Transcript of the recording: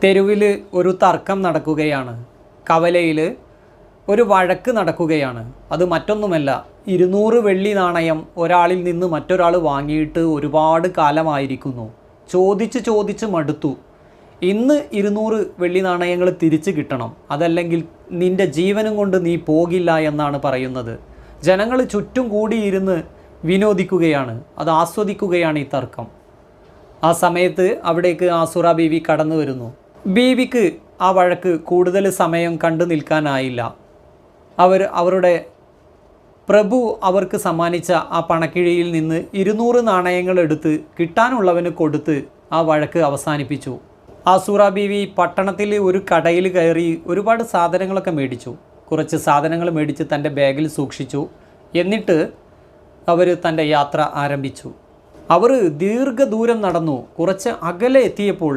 തെരുവിൽ ഒരു തർക്കം നടക്കുകയാണ്. കവലയിൽ ഒരു വഴക്ക് നടക്കുകയാണ്. അത് മറ്റൊന്നുമല്ല, 200 വെള്ളി നാണയം ഒരാളിൽ നിന്ന് മറ്റൊരാൾ വാങ്ങിയിട്ട് ഒരുപാട് കാലമായിരിക്കുന്നു. ചോദിച്ച് ചോദിച്ച് മടുത്തു. ഇന്ന് 200 വെള്ളി നാണയങ്ങൾ തിരിച്ച് കിട്ടണം, അതല്ലെങ്കിൽ നിൻ്റെ ജീവനും കൊണ്ട് നീ പോകില്ല എന്നാണ് പറയുന്നത്. ജനങ്ങൾ ചുറ്റും കൂടിയിരുന്ന് വിനോദിക്കുകയാണ്, അത് ആസ്വദിക്കുകയാണ് ഈ തർക്കം. ആ സമയത്ത് അവിടേക്ക് ആസുറ ബീവി കടന്നു വരുന്നു. ബീവിക്ക് ആ വഴക്ക് കൂടുതൽ സമയം കണ്ടു നിൽക്കാനായില്ല. അവരുടെ പ്രഭു അവർക്ക് സമ്മാനിച്ച ആ പണക്കിഴിയിൽ നിന്ന് 200 നാണയങ്ങൾ എടുത്ത് കിട്ടാനുള്ളവന് കൊടുത്ത് ആ വഴക്ക് അവസാനിപ്പിച്ചു. ആസുറ ബീവി പട്ടണത്തിൽ ഒരു കടയിൽ കയറി ഒരുപാട് സാധനങ്ങളൊക്കെ മേടിച്ചു. കുറച്ച് സാധനങ്ങൾ മേടിച്ച് തൻ്റെ ബാഗിൽ സൂക്ഷിച്ചു. എന്നിട്ട് അവർ തൻ്റെ യാത്ര ആരംഭിച്ചു. അവർ ദീർഘദൂരം നടന്നു. കുറച്ച് അകലെ എത്തിയപ്പോൾ